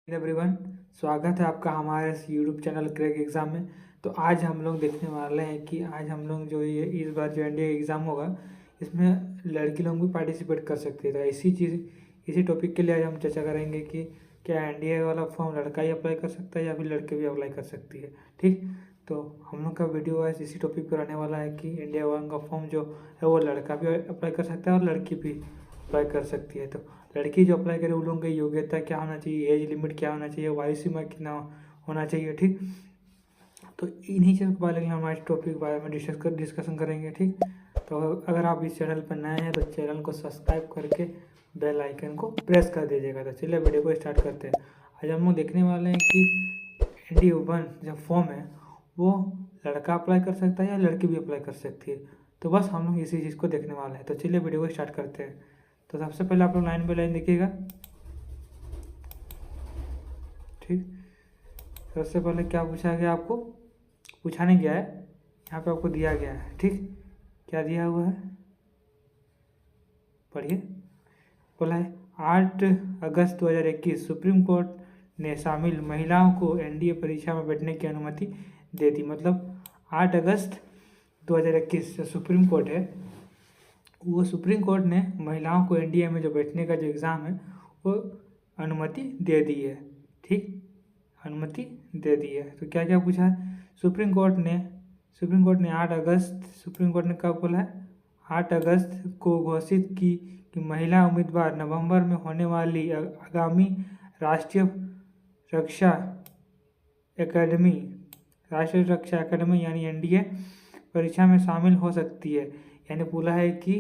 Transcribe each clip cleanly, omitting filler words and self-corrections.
Everyone, स्वागत है आपका हमारे इस यूट्यूब चैनल क्रैक एग्ज़ाम में। तो आज हम लोग देखने वाले हैं कि आज हम लोग जो ये इस बार जो एनडीए एग्ज़ाम होगा इसमें लड़की लोग भी पार्टिसिपेट कर सकते हैं। तो इसी टॉपिक के लिए आज हम चर्चा करेंगे कि क्या एनडीए वाला फॉर्म लड़का ही अप्लाई कर सकता है या फिर लड़के भी अप्लाई कर सकती है। ठीक, तो हम लोग का वीडियो आज इसी टॉपिक पर आने वाला है कि इंडिया वन का फॉर्म जो है वो लड़का भी अप्लाई कर सकता है और लड़की भी अप्लाई कर सकती है। तो लड़की जो अप्लाई करे उन लोगों की योग्यता क्या होना चाहिए, एज लिमिट क्या होना चाहिए, वायु सीमा कितना होना चाहिए। ठीक, तो इन्हीं चीज़ के बारे में हम आज टॉपिक के बारे में डिस्कशन करेंगे। ठीक, तो अगर आप इस चैनल पर नए हैं तो चैनल को सब्सक्राइब करके बेल आइकन को प्रेस कर दीजिएगा। तो चलिए वीडियो को स्टार्ट करते हैं। आज हम लोग देखने वाले हैं कि एनडीए वन जो फॉर्म है वो लड़का अप्लाई कर सकता है या लड़की भी अप्लाई कर सकती है। तो बस हम लोग इसी चीज़ को देखने वाले हैं। तो चलिए वीडियो को स्टार्ट करते हैं। तो सबसे पहले आप लोग लाइन बाय लाइन देखिएगा। ठीक, सबसे पहले क्या पूछा गया, आपको पूछा नहीं गया है, यहाँ पे आपको दिया गया है। ठीक, क्या दिया हुआ है पढ़िए। बोला है 8 अगस्त 2021 सुप्रीम कोर्ट ने शामिल महिलाओं को एनडीए परीक्षा में बैठने की अनुमति दे दी। मतलब 8 अगस्त 2021 जो सुप्रीम कोर्ट है वो सुप्रीम कोर्ट ने महिलाओं को एनडीए में जो बैठने का जो एग्ज़ाम है वो अनुमति दे दी है। ठीक, अनुमति दे दी है। तो क्या क्या पूछा है, सुप्रीम कोर्ट ने 8 अगस्त, सुप्रीम कोर्ट ने कब बोला है, 8 अगस्त को घोषित की कि महिला उम्मीदवार नवंबर में होने वाली आगामी राष्ट्रीय रक्षा एकेडमी यानी एनडीए परीक्षा में शामिल हो सकती है। यानी बोला है कि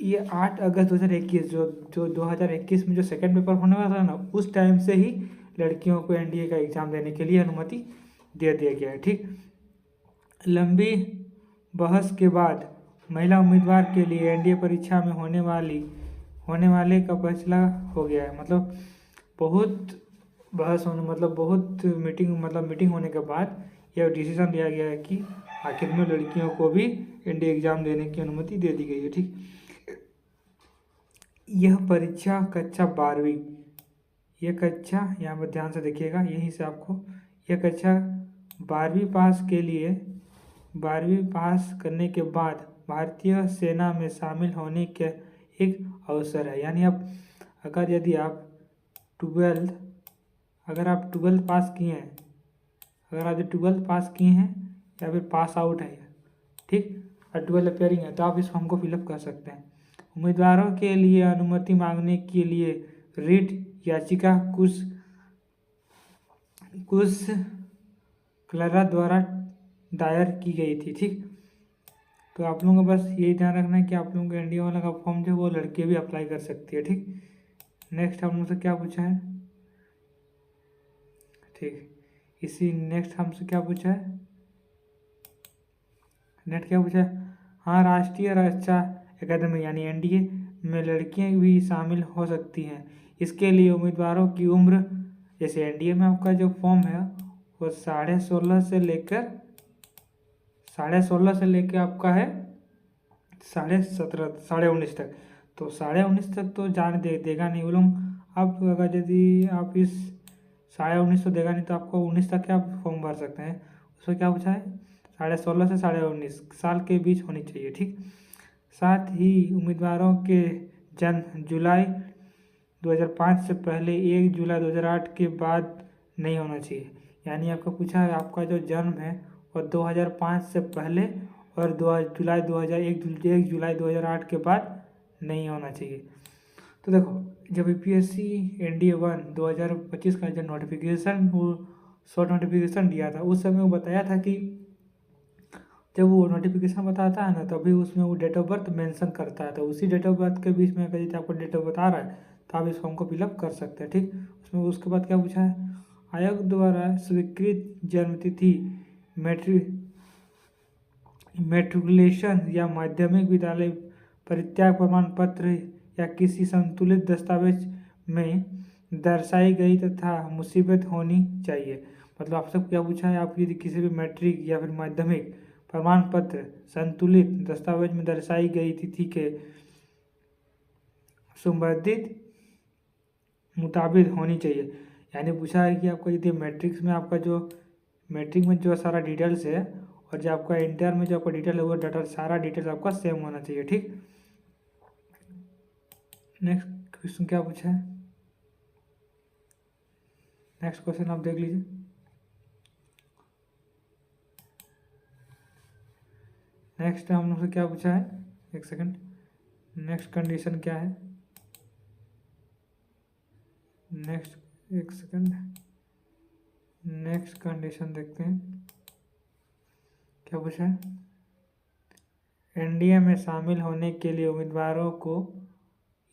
ये 8 अगस्त 2021 जो 2021 में जो सेकंड पेपर होने वाला था ना, उस टाइम से ही लड़कियों को एनडीए का एग्ज़ाम देने के लिए अनुमति दे दिया गया है। ठीक, लंबी बहस के बाद महिला उम्मीदवार के लिए एनडीए परीक्षा में होने वाले का फैसला हो गया है। मतलब बहुत बहस होने बहुत मीटिंग होने के बाद यह डिसीजन लिया गया है कि आखिर में लड़कियों को भी एनडीए एग्ज़ाम देने की अनुमति दे दी गई है। ठीक, यह परीक्षा कक्षा 12वीं, यह कक्षा यहाँ पर ध्यान से देखिएगा, यहीं से आपको यह कक्षा 12वीं पास करने के बाद भारतीय सेना में शामिल होने के एक अवसर है। यानी अब अगर आप 12th पास किए हैं, अगर आप 12th पास किए हैं या फिर पास आउट है, ठीक, और 12 अपेयरिंग है, तो आप इस फॉर्म को फिलअप कर सकते हैं। उम्मीदवारों के लिए अनुमति मांगने के लिए रिट याचिका कुछ क्लरा द्वारा दायर की गई थी। ठीक, तो आप लोगों को बस यही ध्यान रखना है कि आप लोगों को एनडीए वाला का फॉर्म जो वो लड़के भी अप्लाई कर सकती है। ठीक, नेक्स्ट हम लोग से क्या पूछा है, ठीक, नेक्स्ट हमसे क्या पूछा है, नेक्स्ट क्या पूछा है, हाँ, राष्ट्रीय रक्षा एकेडमी यानी एनडीए में लड़कियां भी शामिल हो सकती हैं। इसके लिए उम्मीदवारों की उम्र, जैसे एनडीए में आपका जो फॉर्म है वो 16.5 से लेकर आपका है 19.5 तक। तो 19.5 तक तो जाने देगा नहीं वो लोग। आप अगर यदि आप इस 19.5 तो देगा नहीं तो आपको 19 तक आप फॉर्म भर सकते हैं। उसमें क्या पूछा है, 16.5 से 19.5 साल के बीच होनी चाहिए। ठीक, साथ ही उम्मीदवारों के जन्म जुलाई 2005 से पहले 1 जुलाई 2008 के बाद नहीं होना चाहिए। यानी आपको पूछा है आपका जो जन्म है वो 2005 से पहले और 1 जुलाई 2008 के बाद नहीं होना चाहिए। तो देखो, जब यूपीएससी एनडीए 1 2025 का जो नोटिफिकेशन वो शॉर्ट नोटिफिकेशन दिया था, उस समय वो बताया था कि जब वो नोटिफिकेशन बताता है ना तभी उसमें वो डेट ऑफ बर्थ मेंशन करता है। तो उसी डेट ऑफ बर्थ के बीच में अगर यदि आपको डेट ऑफ बर्थ आ रहा है तो आप इस फॉर्म को फिलअप कर सकते हैं। ठीक, उसमें उसके बाद क्या पूछा है, आयोग द्वारा स्वीकृत जन्मतिथि, मैट्रिकुलेशन या माध्यमिक विद्यालय परित्याग प्रमाण पत्र या किसी संतुलित दस्तावेज में दर्शाई गई तथा मुसीबत होनी चाहिए। मतलब आपसे क्या पूछा है, आप यदि किसी भी मैट्रिक या फिर माध्यमिक प्रमाण पत्र संतुलित दस्तावेज में दर्शाई गई तिथि के संबंधित मुताबिक होनी चाहिए। यानी पूछा है कि आपका यदि मैट्रिक्स में आपका जो मैट्रिक में जो सारा डिटेल्स है और जो आपका इंटर में जो आपका डिटेल है वो डाटा सारा डिटेल्स आपका सेम होना चाहिए। ठीक, नेक्स्ट क्वेश्चन क्या पूछा है, नेक्स्ट क्वेश्चन आप देख लीजिए। नेक्स्ट हम लोग से क्या पूछा है, एक सेकंड, नेक्स्ट कंडीशन क्या है, नेक्स्ट एक सेकंड, नेक्स्ट कंडीशन देखते हैं क्या पूछा है। एनडीए में शामिल होने के लिए उम्मीदवारों को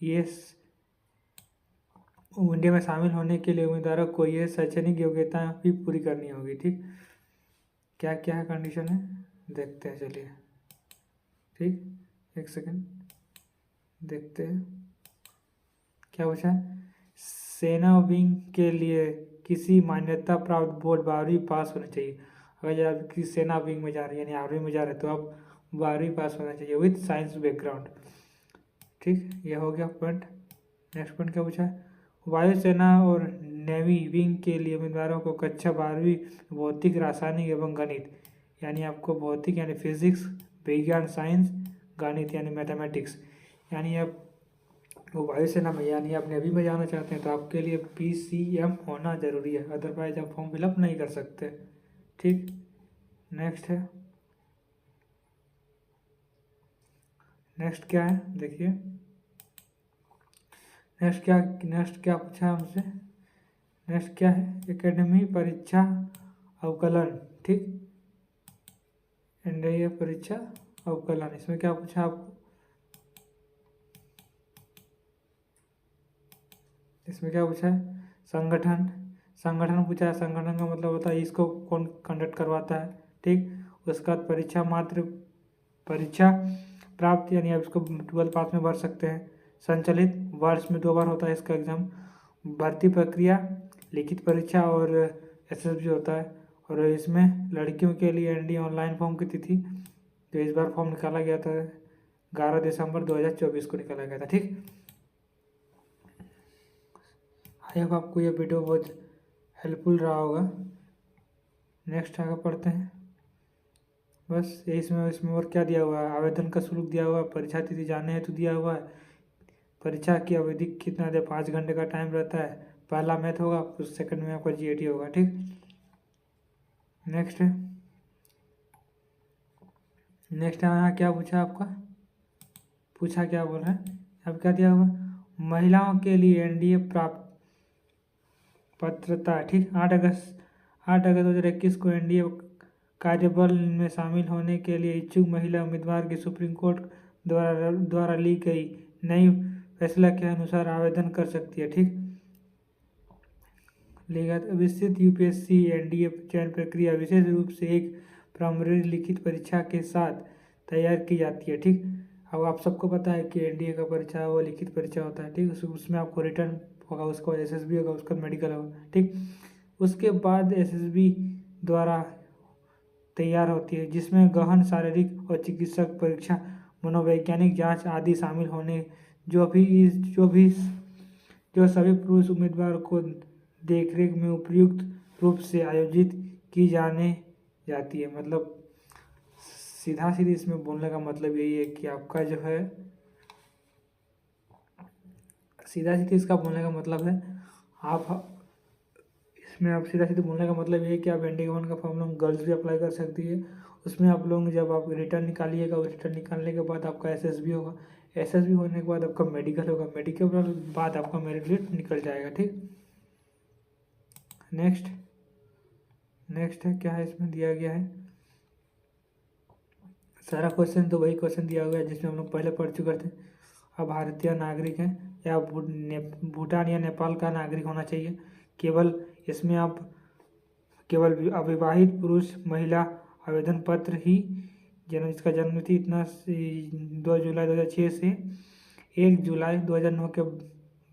ये इंडिया में शामिल होने के लिए उम्मीदवारों को ये शैक्षणिक योग्यता भी पूरी करनी होगी। ठीक, क्या क्या है कंडीशन है देखते हैं, चलिए। ठीक, एक सेकंड देखते हैं क्या पूछा है। सेना विंग के लिए किसी मान्यता प्राप्त बोर्ड 12वीं पास होना चाहिए। अगर आप किसी सेना विंग में जा रहे हैं यानी आर्मी में जा रहे हैं तो आप 12वीं पास होना चाहिए विथ साइंस बैकग्राउंड। ठीक, ये हो गया पॉइंट। नेक्स्ट पॉइंट क्या पूछा है, वायुसेना और नेवी विंग के लिए उम्मीदवारों को कक्षा 12वीं भौतिक, रासायनिक एवं गणित, यानी आपको भौतिक यानी फिजिक्स, विज्ञान साइंस, गणित यानी मैथमेटिक्स, यानी आप वो वायुसेना में यानी आप नेवी में जाना चाहते हैं तो आपके लिए PCM होना जरूरी है, अदरवाइज आप फॉर्म फिलअप नहीं कर सकते। ठीक, नेक्स्ट है, नेक्स्ट क्या है देखिए, नेक्स्ट क्या पूछा है हमसे, नेक्स्ट क्या है, एकेडमी परीक्षा अवकलन। ठीक, एनडीए परीक्षा अवकलन, इसमें क्या पूछा आपको, इसमें क्या पूछा है, संगठन, संगठन पूछा है। संगठन का मतलब होता है इसको कौन कंडक्ट करवाता है। ठीक, उसका परीक्षा मात्र परीक्षा प्राप्त यानी आप इसको 12 पास में भर सकते हैं। संचालित वर्ष में 2 बार होता है इसका एग्ज़ाम। भर्ती प्रक्रिया लिखित परीक्षा और SSB होता है। और इसमें लड़कियों के लिए एनडीए ऑनलाइन फॉर्म की तिथि जो इस बार फॉर्म निकाला गया था 11 दिसंबर 2024 को निकाला गया था। ठीक, आई होप आपको यह वीडियो बहुत हेल्पफुल रहा होगा। नेक्स्ट आगे पढ़ते हैं, बस यही इसमें और क्या दिया हुआ है, आवेदन का शुल्क दिया हुआ है, परीक्षा तिथि जानने हेतु दिया हुआ है, परीक्षा की अवधि कितना देर 5 घंटे का टाइम रहता है, पहला मैथ होगा, उस सेकंड में आपका GAT होगा। ठीक, नेक्स्ट है, नेक्स्ट यहाँ क्या पूछा आपका, पूछा क्या बोल रहे हैं, अब क्या दिया हुआ, महिलाओं के लिए एनडीए प्राप्त पात्रता। ठीक, 8 अगस्त 2021 को एनडीए कार्यबल में शामिल होने के लिए इच्छुक महिला उम्मीदवार की सुप्रीम कोर्ट द्वारा ली गई नई फैसला के अनुसार आवेदन कर सकती है। ठीक, विस्तृत यूपीएससी एनडीए चयन प्रक्रिया विशेष रूप से एक प्रारंभिक लिखित परीक्षा के साथ तैयार की जाती है। ठीक, अब आप सबको पता है कि एनडीए का परीक्षा वो लिखित परीक्षा होता है। ठीक, उसमें आपको रिटर्न होगा, उसको SSB होगा, उसका मेडिकल होगा। ठीक, उसके बाद SSB द्वारा तैयार होती है जिसमें गहन शारीरिक और चिकित्सक परीक्षा, मनोवैज्ञानिक जांच आदि शामिल होने जो सभी पुरुष उम्मीदवार को देखरेख में उपयुक्त रूप से आयोजित की जाती है। मतलब सीधा सीधी इसमें बोलने का मतलब यही है कि आपका जो है, सीधा सीधी इसका बोलने का मतलब है इसमें आप सीधा सीधा बोलने का मतलब ये है कि आप एनडीए 1 का फॉर्म लोग गर्ल्स भी अप्लाई कर सकती है। उसमें आप लोग जब आप रिटर्न निकालिएगा, रिटर्न निकालने के बाद आपका SSB होगा, SSB होने के बाद आपका मेडिकल होगा, मेडिकल के बाद आपका मेरिट लिस्ट निकल जाएगा। ठीक, नेक्स्ट है क्या है, इसमें दिया गया है सारा क्वेश्चन तो वही क्वेश्चन दिया हुआ है जिसमें हम लोग पहले पढ़ चुके थे। अब भारतीय नागरिक हैं या भूटान या नेपाल का नागरिक होना चाहिए। केवल इसमें आप केवल अविवाहित पुरुष महिला आवेदन पत्र ही जिसका जन्म तिथि 2 जुलाई 2006 से 1 जुलाई 2009 के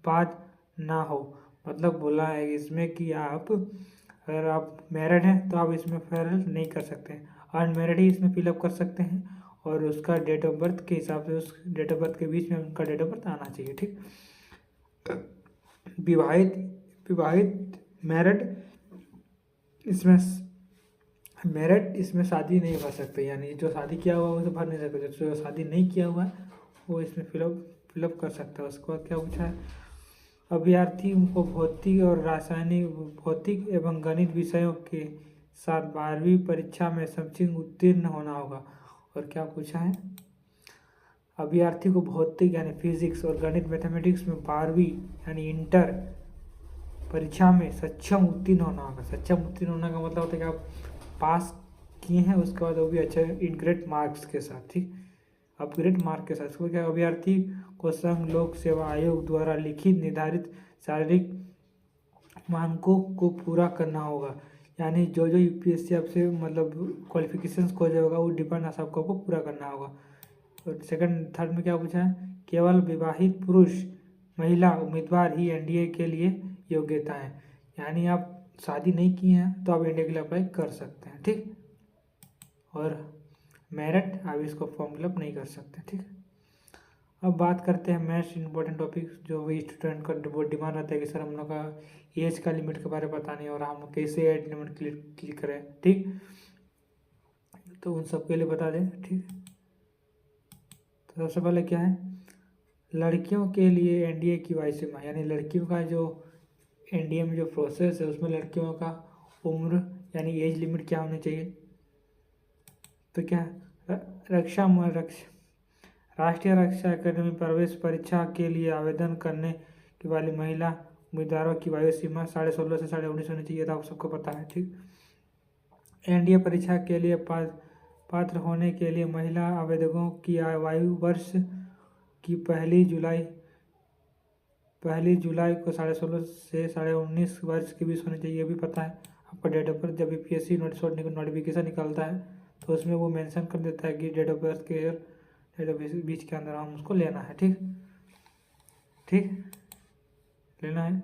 बाद ना हो। मतलब बोला है इसमें कि आप अगर आप मैरिड हैं तो आप इसमें फिल नहीं कर सकते, अनमैरिड ही इसमें फिलअप कर सकते हैं। और उसका डेट ऑफ बर्थ के हिसाब से उस डेट ऑफ बर्थ के बीच में उनका डेट ऑफ बर्थ आना चाहिए। ठीक, विवाहित मेरिट इसमें शादी नहीं भर सकते, यानी जो शादी किया हुआ है वो तो भर नहीं सकते, जो शादी नहीं किया हुआ है वो इसमें फिलअप कर सकता है। उसके बाद क्या पूछा है, अभ्यर्थी को भौतिक एवं गणित विषयों के साथ 12वीं परीक्षा में समझिंग उत्तीर्ण होना होगा। और क्या पूछा है, अभ्यर्थी को भौतिक यानी फिजिक्स और गणित मैथमेटिक्स में 12वीं यानी इंटर परीक्षा में सक्षम उत्तीर्ण होना होगा। सक्षम उत्तीर्ण होने का मतलब होता है कि आप पास किए हैं, उसके बाद वो भी अच्छे ग्रेड मार्क्स के साथ, ठीक, अपग्रेड मार्क के साथ। उसको क्या, अभ्यर्थी को संघ लोक सेवा आयोग द्वारा लिखित निर्धारित शारीरिक मानकों को पूरा करना होगा, यानी जो यूपीएससी आपसे मतलब क्वालिफिकेशंस खोजा होगा वो डिपेंड आपको पूरा करना होगा। और सेकंड थर्ड में क्या पूछा है, केवल विवाहित पुरुष महिला उम्मीदवार ही एनडीए के लिए योग्यता है, यानी आप शादी नहीं किए हैं तो आप एनडीए के लिए अप्लाई कर सकते हैं, ठीक। और मेरिट आप इसको फॉर्म फिलअप नहीं कर सकते, ठीक। अब बात करते हैं मोस्ट इम्पोर्टेंट टॉपिक, जो वही स्टूडेंट का बहुत डिमांड रहता है कि सर हम लोग का एज का लिमिट के बारे में पता नहीं और हम कैसे एज लिमिट क्लिक करें, ठीक। तो उन सब के लिए बता दें, ठीक। तो सबसे पहले क्या है, लड़कियों के लिए एनडीए की वयु सीमा, यानी लड़कियों का जो एनडीए में जो प्रोसेस है उसमें लड़कियों का उम्र यानी एज लिमिट क्या होनी चाहिए। तो क्या राष्ट्रीय रक्षा अकादमी प्रवेश परीक्षा के लिए आवेदन करने की वाली महिला उम्मीदवारों की वयु सीमा 16.5 से 19.5 होनी चाहिए, था आप सबको पता है, ठीक। एनडीए परीक्षा के लिए पात्र होने के लिए महिला आवेदकों की आयु वर्ष की पहली जुलाई को 16.5 से 19.5 वर्ष के बीच होनी चाहिए, ये भी पता है आपका। डेट ऑफ बर्थ जब भी पीएससी नोटिफिकेशन निकलता है तो उसमें वो मेंशन कर देता है कि डेट ऑफ बर्थ के डेट ऑफ बीच के अंदर हम उसको लेना है, ठीक, ठीक, लेना है।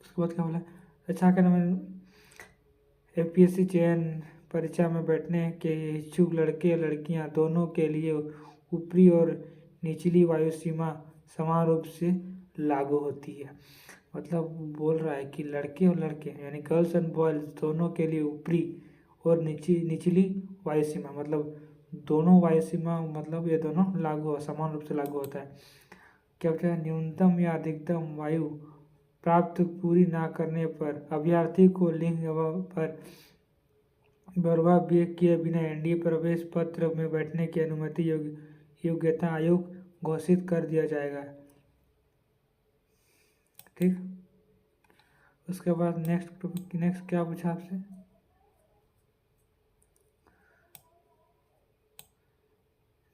उसके बाद क्या बोला, अच्छा क्या नाम है, एपीएससी चयन परीक्षा में बैठने के इच्छुक लड़के लड़कियां दोनों के लिए ऊपरी और निचली वायु सीमा समान रूप से लागू होती है। मतलब बोल रहा है कि लड़के और लड़के यानी गर्ल्स एंड बॉयज दोनों के लिए ऊपरी और निचली वायु सीमा, मतलब दोनों वायु सीमा, मतलब ये दोनों समान रूप से लागू होता है। क्या होता है, न्यूनतम या अधिकतम वायु प्राप्त पूरी ना करने पर अभ्यर्थी को लिंग पर बरवा किए बिना एनडीए प्रवेश पत्र में बैठने की अनुमति योग्यता आयोग घोषित कर दिया जाएगा, ठीक। उसके बाद नेक्स्ट क्या पूछा आपसे,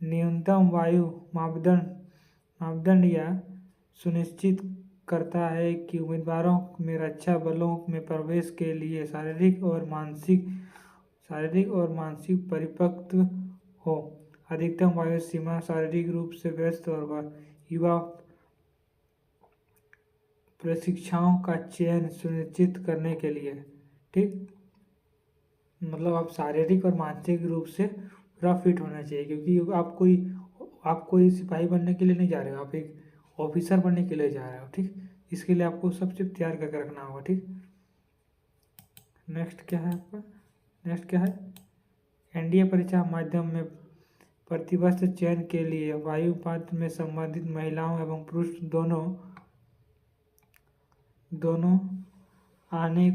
न्यूनतम वायु मापदंड या सुनिश्चित करता है कि उम्मीदवारों में रक्षा बलों में प्रवेश के लिए शारीरिक और मानसिक परिपक्व हो। अधिकतम वायु सीमा शारीरिक रूप से व्यस्त और युवा प्रशिक्षाओं का चयन सुनिश्चित करने के लिए, ठीक। मतलब आप शारीरिक और मानसिक रूप से पूरा फिट होना चाहिए, क्योंकि आप कोई सिपाही बनने के लिए नहीं जा रहे हो, आप एक ऑफिसर बनने के लिए जा रहे हो, ठीक। इसके लिए आपको सबसे तैयार करके रखना होगा, ठीक। नेक्स्ट क्या है, एनडीए परीक्षा माध्यम में प्रतिवर्ष चयन के लिए वायु पात्र में संबंधित महिलाओं एवं पुरुष दोनों आने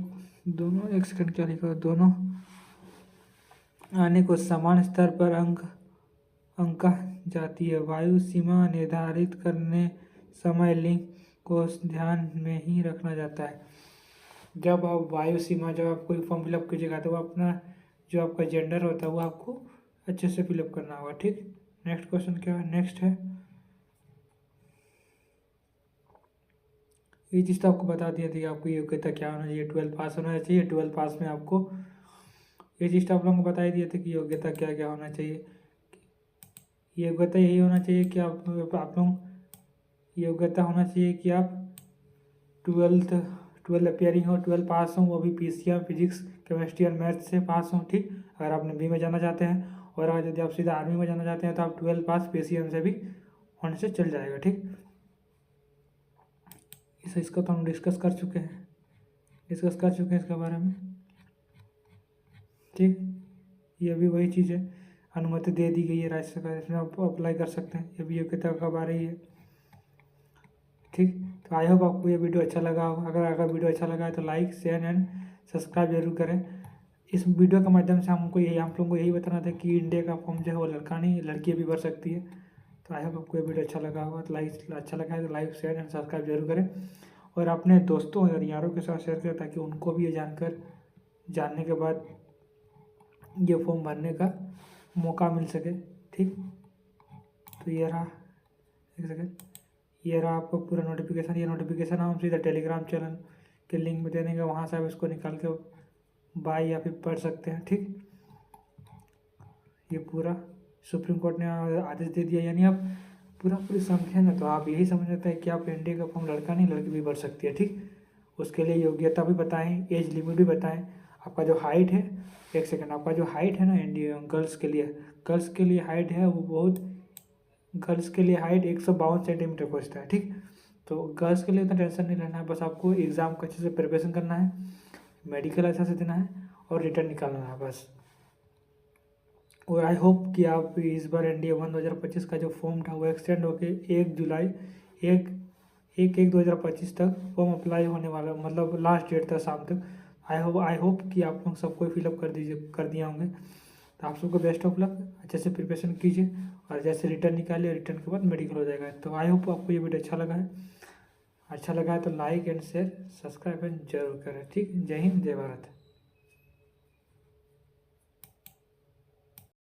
को समान स्तर पर अंका जाती है। वायु सीमा निर्धारित करने समय लिंग को ध्यान में ही रखना जाता है। जब आप कोई फॉर्म फिलअप कीजिएगा तो अपना जो आपका जेंडर होता है वो आपको अच्छे से फिलअप करना होगा, ठीक। नेक्स्ट क्वेश्चन क्या है, नेक्स्ट है, ये चीज़ तो आपको बता दिया था कि आपको योग्यता क्या होना चाहिए, 12 पास होना चाहिए। 12 पास में आपको ये चीज़ तो आप लोगों को बता ही दिया था कि योग्यता क्या क्या होना चाहिए। योग्यता यही होना चाहिए कि आप लोग योग्यता होना चाहिए कि आप 12 अपियरिंग हो, 12 पास हों, वो भी पीसीएम फिजिक्स केमिस्ट्री और मैथ्स से पास हों, ठीक। अगर आप नेवी में जाना चाहते हैं और अगर यदि आप सीधा आर्मी में जाना चाहते हैं तो आप 12 पास पीसीएम से भी होने से चल जाएगा, ठीक। इसको तो हम डिस्कस कर चुके हैं इसके बारे में। ठीक, ये भी वही चीज़ है, अनुमति दे दी गई है राज्य सरकार, इसमें आप अप्लाई कर सकते हैं। ये भी योग्यता का बारे ही है। ठीक, तो आई होप आपको ये वीडियो अच्छा लगा होगा। अगर वीडियो अच्छा लगा है तो लाइक शेयर एंड सब्सक्राइब जरूर करें। इस वीडियो के माध्यम से हम लोगों को यही बताना था कि इंडिया का फॉर्म जो है वो लड़का नहीं लड़की भी भर सकती है। तो आई होप आपको ये वीडियो अच्छा लगा होगा। तो अच्छा लगा है तो लाइक शेयर एंड सब्सक्राइब जरूर करें और अपने दोस्तों और यारों के साथ शेयर करें ताकि उनको भी ये जानने के बाद ये फॉर्म भरने का मौका मिल सके। ठीक, तो ये रहा, एक सेकेंड, ये रहा आपको पूरा नोटिफिकेशन। ये नोटिफिकेशन हम सीधा टेलीग्राम चैनल के लिंक में दे देंगे, वहाँ से आप इसको निकाल के बाय या फिर पढ़ सकते हैं। ठीक, ये पूरा सुप्रीम कोर्ट ने आदेश दे दिया, यानी आप पूरी समझे ना तो आप यही समझ सकते हैं कि आप इंडिया का फॉर्म लड़का नहीं लड़की भी भर सकती है। ठीक, उसके लिए योग्यता भी बताएं, एज लिमिट भी बताएं, आपका जो हाइट है, एक सेकंड, आपका जो हाइट है ना इंडिया गर्ल्स के लिए हाइट है वो बहुत, गर्ल्स के लिए हाइट 152 सेंटीमीटर पहुँचता है। ठीक, तो गर्ल्स के लिए इतना टेंशन नहीं लेना है, बस आपको एग्ज़ाम को अच्छे से प्रिपरेशन करना है, मेडिकल अच्छा से देना है और रिटर्न निकालना है बस। और आई होप कि आप इस बार एनडीए 1 2025 का जो फॉर्म था वो एक्सटेंड होके 1 जुलाई 2025 तक फॉर्म अप्लाई होने वाला, मतलब लास्ट डेट था शाम तक। आई होप कि आप लोग सबको फिलअप कर दिया होंगे। तो आप सबको बेस्ट ऑफ लक, अच्छे से प्रिपरेशन कीजिए और जैसे रिटर्न निकालिए, रिटर्न के बाद मेडिकल हो जाएगा। तो आई होप आपको ये वीडियो अच्छा लगा है तो लाइक एंड शेयर सब्सक्राइब जरूर करें। ठीक, जय हिंद जय भारत।